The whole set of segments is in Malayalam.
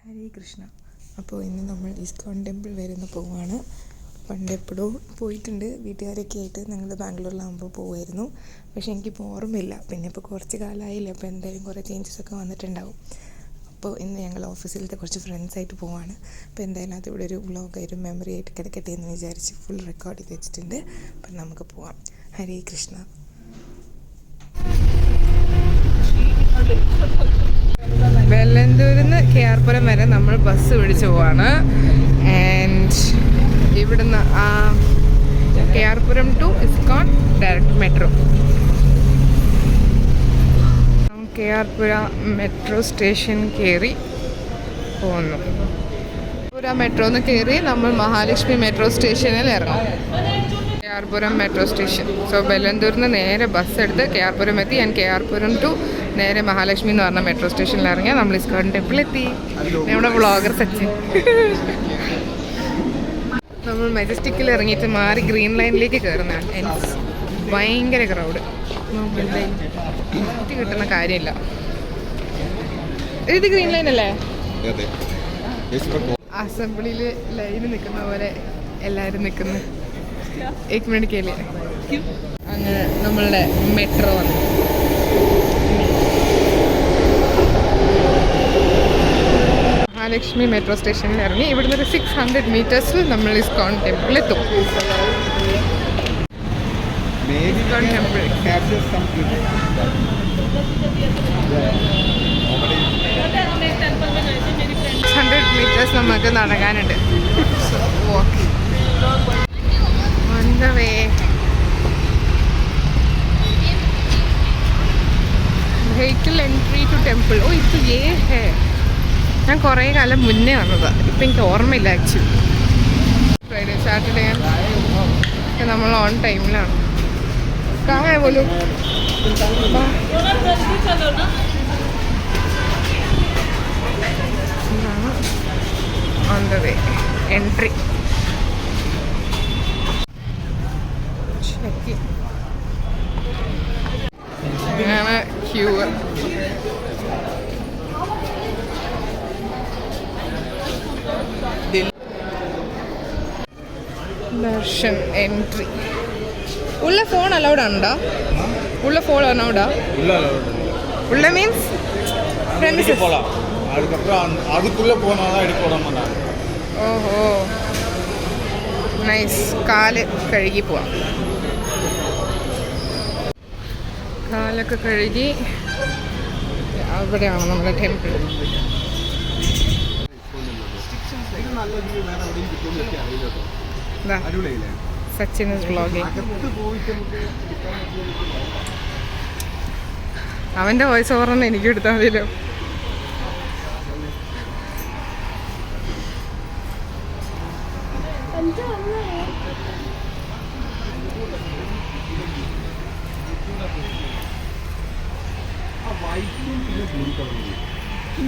ഹരേ കൃഷ്ണ. അപ്പോൾ ഇന്ന് നമ്മൾ ഇസ്കോൺ ടെമ്പിൾ വരുന്ന പോവാണ്. പണ്ട് എപ്പോഴോ പോയിട്ടുണ്ട് വീട്ടുകാരൊക്കെ ആയിട്ട്. ഞങ്ങൾ ബാംഗ്ലൂരിലാകുമ്പോൾ പോകുമായിരുന്നു. പക്ഷേ എനിക്കിപ്പോൾ ഓർമ്മയില്ല. പിന്നെ ഇപ്പോൾ കുറച്ച് കാലമായില്ല. അപ്പോൾ എന്തായാലും കുറേ ചേഞ്ചസൊക്കെ വന്നിട്ടുണ്ടാവും. അപ്പോൾ ഇന്ന് ഞങ്ങൾ ഓഫീസിലത്തെ കുറച്ച് ഫ്രണ്ട്സായിട്ട് പോവാണ്. അപ്പോൾ എന്തായാലും അതിവിടെ ഒരു വ്ളോഗായിട്ട് മെമ്മറി ആയിട്ട് കിടക്കട്ടെ എന്ന് വിചാരിച്ച് ഫുൾ റെക്കോർഡ് ചെയ്ത് വെച്ചിട്ടുണ്ട്. അപ്പം നമുക്ക് പോവാം. ഹരേ കൃഷ്ണ. വെല്ലന്തൂരിൽ നിന്ന് KR-പുരം വരെ നമ്മൾ ബസ് പിടിച്ച് പോവാണ്. ആൻഡ് ഇവിടുന്ന് KR-പുരം ടു ഇസ്കോൺ ഡയറക്റ്റ് മെട്രോ. KR-പുരം മെട്രോ സ്റ്റേഷൻ കയറി പോകുന്നു. മെട്രോന്ന് കയറി നമ്മൾ മഹാലക്ഷ്മി മെട്രോ സ്റ്റേഷനിൽ ഇറങ്ങും. KR-പുരം മെട്രോ സ്റ്റേഷൻ. സോ വെല്ലന്തൂരിൽ നിന്ന് നേരെ ബസ് എടുത്ത് KR-പുരം എത്തി. ഞാൻ KR-പുരം ടു നേരെ മഹാലക്ഷ്മി എന്ന് പറഞ്ഞ മെട്രോ സ്റ്റേഷനിൽ ഇറങ്ങിയാൽ നമ്മൾ ഇസ്കോൺ ടെമ്പിൾ എത്തി. നമ്മുടെ വ്ളോഗർ സച്ചിൻ. നമ്മൾ മെജസ്റ്റിക്കിൽ ഇറങ്ങിയിട്ട് മാറി ഗ്രീൻ ലൈനിലേക്ക് കയറുന്നതാണ്. ഭയങ്കര ക്രൗഡ്. നമുക്ക് എന്തായാലും കിട്ടുന്ന കാര്യമില്ല. ഇത് ഗ്രീൻ ലൈൻ അല്ലേ? അസംബ്ലിയിൽ ലൈന് നിൽക്കുന്ന പോലെ എല്ലാവരും നിൽക്കുന്നു. एक मिनट के लिए. അങ്ങനെ നമ്മളുടെ മെട്രോ വന്നു. മഹാലക്ഷ്മി മെട്രോ സ്റ്റേഷനിൽ ഇറങ്ങി. ഇവിടുന്ന് ഒരു 600 മീറ്റേഴ്സിൽ നമ്മൾ ഇസ്കോൺ ടെമ്പിൾ എത്തും. ഇസ്കോൺ ടെമ്പിൾ 600 മീറ്റേഴ്സ് നമുക്ക് നടക്കാനുണ്ട്. On the way. Vehicle entry to temple. Oh, ഇത് ये है. ഞാൻ കുറേ കാലം മുന്നേ വന്നതാണ്. ഇപ്പം എനിക്ക് ഓർമ്മയില്ല ആക്ച്വലി. ഫ്രൈഡേ സാറ്റർഡേ നമ്മൾ ഓൺ ടൈമിലാണ്. കാണാൻ പോലും ഓൺ ദ വേ എൻട്രി. അങ്ങനെ ക്യൂ. ദർശൻ എൻട്രി. ഉള്ള ഫോൺ അലൗഡ് ആണോ? ഉള്ള ഫോൺ അലൗഡാ? ഉള്ള മീൻസ് ഓഹോ നൈസ്. കാല് കഴുകി പോവാം. കാലൊക്കെ കഴുകി അവിടെയാണ് നമ്മുടെ ടെമ്പിൾ. സച്ചിൻ വ്ളോഗിങ്. അവൻ്റെ വോയിസ് ഓവറൊന്നും എനിക്ക് എടുത്താൽ മതിയല്ലോ.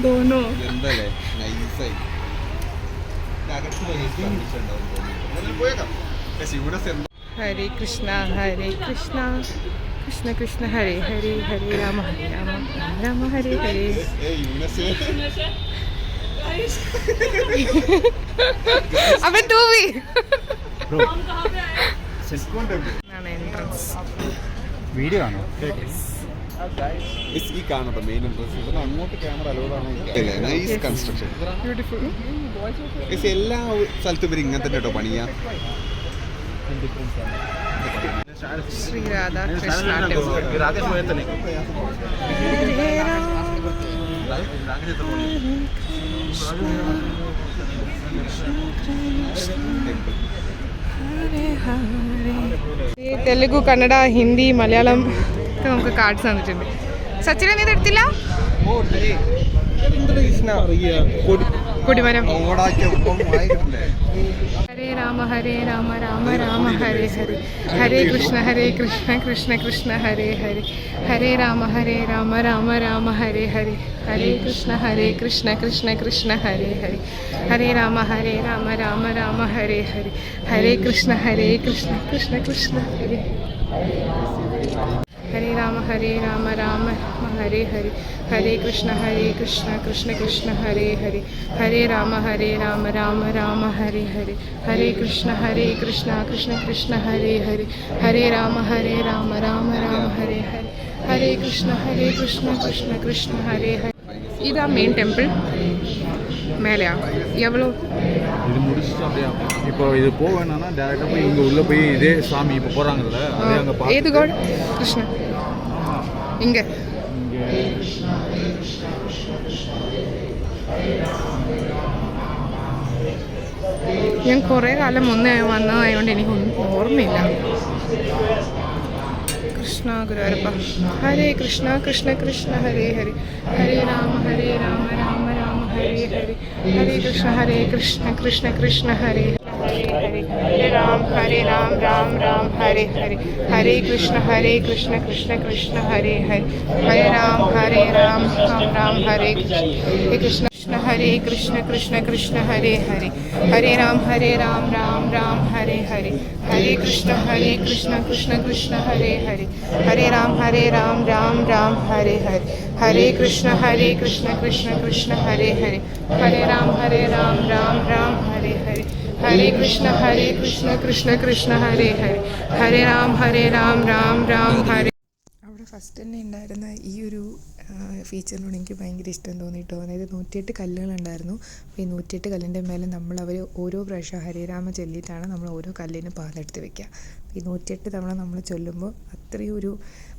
दोनों हरे कृष्णा कृष्ण कृष्ण हरे हरे हरे राम राम राम हरे हरे. अबे तू भी एंट्रेंस വീഡിയോ ആണോ? എല്ലാ സ്ഥലത്തും ഇവർ ഇങ്ങനെ തന്നെ കേട്ടോ പണിയാ. ശ്രീ രാധാകൃഷ്ണ തെലുഗു, കന്നഡ, ഹിന്ദി, മലയാളം ഒക്കെ നമുക്ക് കാർഡ്സ് തന്നിട്ടുണ്ട്. സച്ചിനെ നീ എടുത്തില്ല? കൊടിമരം. ഹരേ രാമ രാമ രാമ ഹരേ ഹരേ. ഹരേ കൃഷ്ണ കൃഷ്ണ കൃഷ്ണ ഹരേ ഹരേ. ഹരേ രാമ രാമ രാമ ഹരേ ഹരേ. ഹരേ കൃഷ്ണ കൃഷ്ണ കൃഷ്ണ ഹരേ ഹരേ. ഹരേ രാമ രാമ രാമ ഹരേ ഹരേ. ഹരേ കൃഷ്ണ കൃഷ്ണ കൃഷ്ണ ഹരേ. ഹരേ രാമ രാമ ഹരേ ഹരേ ഹരേ കൃഷ്ണ കൃഷ്ണ കൃഷ്ണ ഹരേ ഹരേ ഹരേ രാമ രാമ രാമ ഹരേ ഹരേ ഹരേ കൃഷ്ണ കൃഷ്ണ കൃഷ്ണ ഹരേ ഹരേ ഹരേ രാമ രാമ രാമ ഹരേ ഹരേ ഹരേ കൃഷ്ണ കൃഷ്ണ ഹരേ ഹരേ. ഇതാ മെയിൻ ടെമ്പിൾ. மேலையா எவ்வளோ? இது முடிச்சுட்டு அப்படியே இப்போ இது போக வேணாம்னா டேரெக்டாக போய் இங்கே உள்ளே போய் இதே சாமி இப்போ போகிறாங்கல்ல அதே அங்கே பார்த்து. ஏது கோட்? கிருஷ்ணன் இங்கே ഞാൻ കുറേ കാലം മുന്നേ വന്നതായതുകൊണ്ട് എനിക്കൊന്നും ഓർമ്മയില്ല. കൃഷ്ണ ഗുരുവായൂരപ്പ. ഹരേ കൃഷ്ണ കൃഷ്ണ ഹരേ ഹരേ ഹരേ രാമ രാമ രാമ ഹരേ ഹരേ ഹരേ കൃഷ്ണ കൃഷ്ണ ഹരേ ഹരേ ഹരേ രാം രാം ഹരേ ഹരേ ഹരേ കൃഷ്ണ കൃഷ്ണ ഹരേ ഹരേ ഹരേ രാം രാം ഹരേ കൃഷ്ണ കൃഷ്ണ ഹരേ ഹരേ ഹരേ രാം രാം ഹരേ ഹരേ ഹരേ കൃഷ്ണ കൃഷ്ണ ഹരേ ഹരേ ഹരേ രാം രാം ഹരേ ഹരേ ഹരേ കൃഷ്ണ കൃഷ്ണ ഹരേ ഹരേ ഹരേ രാം രാം ഹരേ ഹരേ ഹരേ കൃഷ്ണ കൃഷ്ണ ഹരേ ഹരേ ഹരേ രാം രാം ഹരേ. അവിടെ ഫസ്റ്റ് തന്നെ ഉണ്ടായിരുന്ന ഈ ഒരു ഫീച്ചറിനോട് എനിക്ക് ഭയങ്കര ഇഷ്ടം തോന്നിയിട്ടോ. അതായത് 108 കല്ലുകളുണ്ടായിരുന്നു. അപ്പോൾ ഈ 108 കല്ലിൻ്റെ മേലെ അവർ ഓരോ പ്രാവശ്യം ഹരേരാമ ചൊല്ലിയിട്ടാണ് നമ്മൾ ഓരോ കല്ലിനും പാതെടുത്ത് വെക്കുക. ഈ 108 തവണ നമ്മൾ ചൊല്ലുമ്പോൾ അത്രയും ഒരു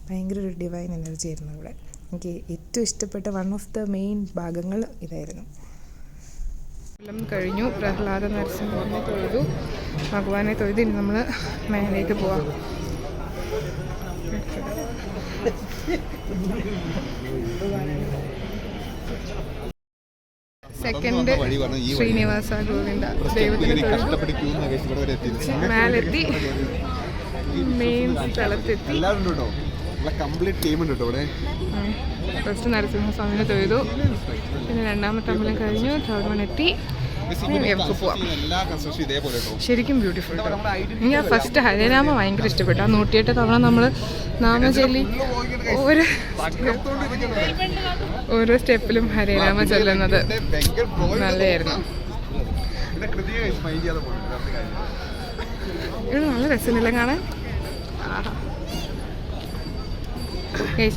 ഭയങ്കര ഒരു ഡിവൈൻ എനർജി ആയിരുന്നു അവിടെ. എനിക്ക് ഏറ്റവും ഇഷ്ടപ്പെട്ട വൺ ഓഫ് ദ മെയിൻ ഭാഗങ്ങൾ ഇതായിരുന്നു. എല്ലാം കഴിഞ്ഞു. പ്രഹ്ലാദ നരസിംഹനെ തൊഴുതു, ഭഗവാനെ തൊഴുത് ഇനി നമ്മൾ മേലേക്ക് പോവാം. സെക്കൻഡ് ശ്രീനിവാസ ഗോവിന്ദ ദൈവത്തിന് മേലെത്തി, മെയിൻ സ്ഥലത്തെത്തി. ഫസ്റ്റ് നരസിംഹസ്വാമിനെ തൊഴുതു, പിന്നെ രണ്ടാമത്തെ അമ്പലം കഴിഞ്ഞു, തേർഡ് വൺ എത്തി. ശരിക്കും ബ്യൂട്ടിഫുൾ. എനിക്ക് ആ ഫസ്റ്റ് ഹരേരാമ ഭയങ്കര ഇഷ്ടപ്പെട്ടു. ആ 108 തവണ നമ്മൾ നാമചൊല്ലി ഓരോ സ്റ്റെപ്പിലും ഹരേരാമ ചൊല്ലുന്നത് നല്ലതായിരുന്നു. ഇത് നല്ല രസമില്ല കാണാൻ.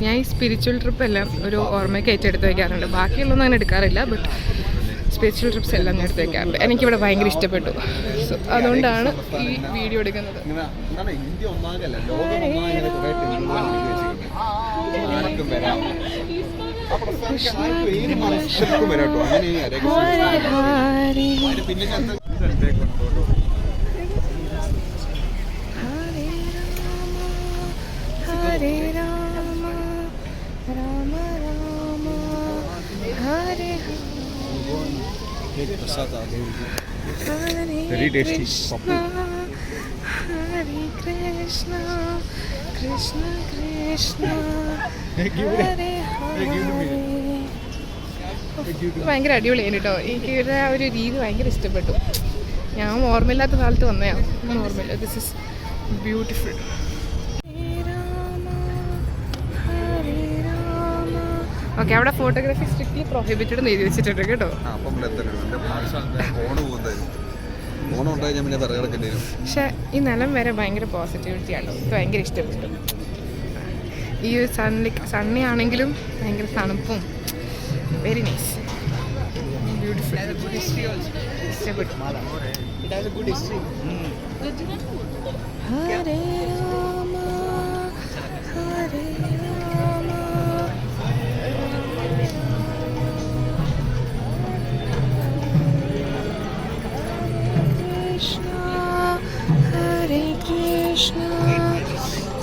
ഞാൻ ഈ സ്പിരിച്വൽ ട്രിപ്പ് എല്ലാം ഒരു ഓർമ്മയ്ക്കായിട്ട് എടുത്ത് വയ്ക്കാറുണ്ട്. ബാക്കിയുള്ളതൊന്നും അങ്ങനെ എടുക്കാറില്ല. ബട്ട് സ്പിരിച്വൽ ട്രിപ്സ് എല്ലാം ഞാൻ എടുത്ത് വയ്ക്കാറുണ്ട്. എനിക്കിവിടെ ഭയങ്കര ഇഷ്ടപ്പെട്ടു. സോ അതുകൊണ്ടാണ് ഈ വീഡിയോ എടുക്കുന്നത്. Hare Rama Rama Rama Hare Very tasty. ഹരേ കൃഷ്ണ കൃഷ്ണ കൃഷ്ണ ഹരേ ഹരേ. ഭയങ്കര അടിപൊളിയാണ് കേട്ടോ. എനിക്ക് ഇവരുടെ ആ ഒരു രീതി ഭയങ്കര ഇഷ്ടപ്പെട്ടു. ഞാൻ ഓർമ്മയില്ലാത്ത കാലത്ത് വന്നതാണ്. ഒന്നും ഓർമ്മയില്ല. This is beautiful. ഓക്കെ, അവിടെ ഫോട്ടോഗ്രാഫി സ്ട്രിക്ട്ലി പ്രൊഹിബിറ്റഡ് എന്ന് എഴുതി വെച്ചിട്ടുണ്ട് കേട്ടോ. പക്ഷെ ഈ നിലം വരെ ഭയങ്കര പോസിറ്റിവിറ്റി ആണ്. എനിക്ക് ഭയങ്കര ഇഷ്ടപ്പെട്ടു. ഈ ഒരു സണ്ണി ആണെങ്കിലും ഭയങ്കര തണുപ്പും വെരി നൈസ്, ബ്യൂട്ടിഫുൾ, ഇഷ്ടപ്പെട്ടു. ഹരേ രാമ ഹരേ രാമ ഹരേ കൃഷ്ണ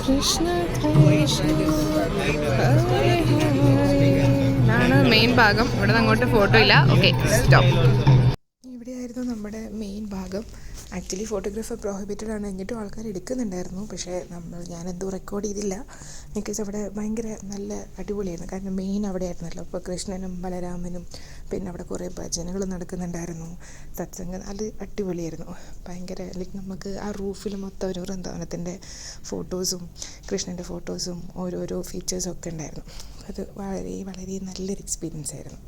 കൃഷ്ണ കൃഷ്ണ ഹരേ ഹരേ. ഇതാണ് മെയിൻ ഭാഗം. ഇവിടെ നിന്ന് അങ്ങോട്ട് ഫോട്ടോ ഇല്ല. Okay, stop. ഇവിടെയായിരുന്നു നമ്മുടെ മെയിൻ ഭാഗം. ആക്ച്വലി ഫോട്ടോഗ്രാഫർ പ്രോഹിബിറ്റഡ് ആണ്, എന്നിട്ടും ആൾക്കാർ എടുക്കുന്നുണ്ടായിരുന്നു. പക്ഷേ ഞാനെന്തോ റെക്കോർഡ് ചെയ്തില്ല. ബിക്കോസ് അവിടെ ഭയങ്കര നല്ല അടിപൊളിയായിരുന്നു. കാരണം മെയിൻ അവിടെ ആയിരുന്നല്ലോ. അപ്പോൾ കൃഷ്ണനും ബലരാമനും, പിന്നെ അവിടെ കുറേ ഭജനകൾ നടക്കുന്നുണ്ടായിരുന്നു, സത്സംഗം. അത് അടിപൊളിയായിരുന്നു. ഭയങ്കര ലൈക്ക് നമുക്ക് ആ റൂഫിൽ മൊത്തം ഒരു വൃന്ദാവനത്തിൻ്റെ ഫോട്ടോസും കൃഷ്ണൻ്റെ ഫോട്ടോസും ഓരോരോ ഫീച്ചേഴ്സും ഒക്കെ ഉണ്ടായിരുന്നു. അപ്പോൾ അത് വളരെ വളരെ നല്ലൊരു എക്സ്പീരിയൻസ് ആയിരുന്നു.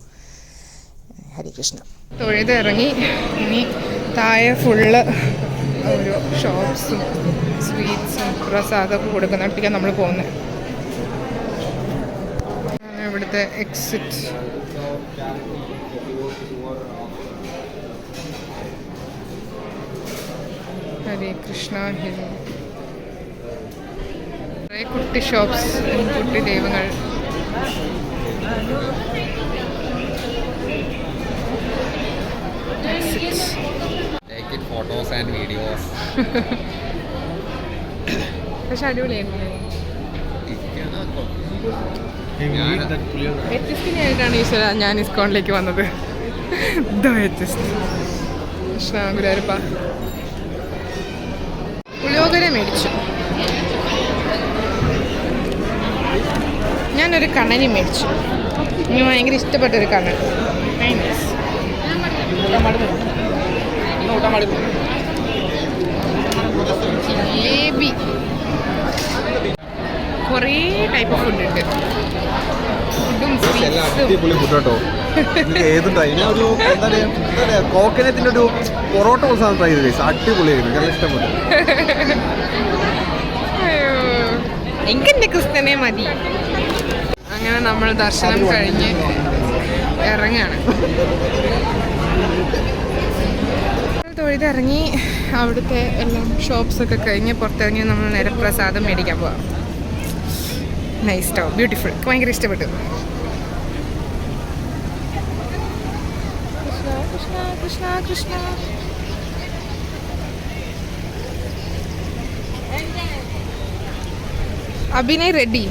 ഹരേ കൃഷ്ണ. തൊഴുതിറങ്ങി ഇനി താഴെ ഫുള്ള് ഓരോ ഷോപ്സും സ്വീറ്റ്സും പ്രസാദമൊക്കെ കൊടുക്കുന്നിടത്തേക്കാണ് നമ്മൾ പോകുന്നത്. ഇവിടുത്തെ എക്സിറ്റ്. ഹരേ കൃഷ്ണ ഹിൽ. കുറേ കുട്ടി ഷോപ്സ്, കുട്ടി ദൈവങ്ങൾ. Photos and videos. പക്ഷെ അടിപൊളിയായിരുന്നു. വ്യത്യസ്തനായിട്ടാണ് ഈശ്വര ഞാൻ ഇസ്കോണിലേക്ക് വന്നത്. കൃഷ്ണ ഗുരുവായൂരപ്പ. പുളിയോഗര മേടിച്ചു. ഞാനൊരു കണ്ണനി മേടിച്ചു. എനിക്ക് ഭയങ്കര ഇഷ്ടപ്പെട്ടൊരു കണ്ണൻ. ജിലേബി. കുറേ ടൈപ്പ് ഓഫ് ഫുഡ് ഉണ്ട്. ഫുഡും അടിപൊളി ഫുഡ് കേട്ടോ. ഏത് ട്രൈ ഞാൻ ഒരു എന്താ പറയുക കോക്കനത്തിൻ്റെ ഒരു പൊറോട്ട സാധനം ട്രൈ ചെയ്ത് അടിപൊളിയായിരുന്നു. നല്ല ഇഷ്ടപ്പെട്ടു. എനിക്ക് എൻ്റെ ക്രിസ്ത്യനെ മതി. അങ്ങനെ നമ്മൾ ദർശനം കഴിഞ്ഞ് ഇറങ്ങാണ്. തൊഴുതിറങ്ങി അവിടുത്തെ എല്ലാം ഷോപ്സൊക്കെ കഴിഞ്ഞ് പുറത്തിറങ്ങി നമ്മൾ നേരെ പ്രസാദം മേടിക്കാൻ പോവാം. നൈസ് ടോ, ബ്യൂട്ടിഫുൾ. ഭയങ്കര ഇഷ്ടപ്പെട്ടു. Krishna Krishna Krishna. Abhinay Reddy,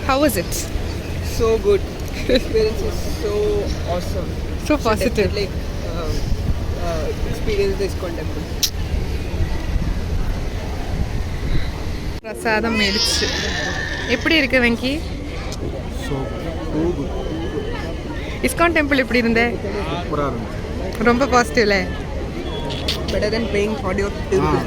how was it? So good. Experience is so awesome. So positive. Definitely experience this contemple. പ്രസാദം മേടിച്ചു. எப்படி இருக்கு வெங்கி? இஸ்கான் டெம்பிள் எப்படி இருந்தே? ரொம்ப பாசிட்டிவ்ல. Better than paying 40 or 50 rupees.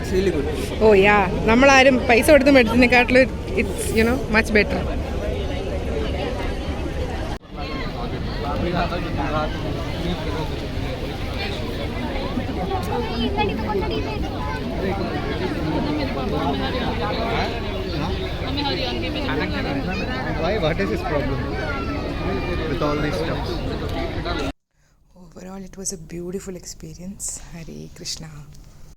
It's really good. Oh yeah, നമ്മളാരും പൈസ കൊടുത്ത് മേടിച്ചതിനെക്കാട്ടിലും it's much better. Why? What is his problem with all these stuff? Overall, it was a beautiful experience. Hare Krishna.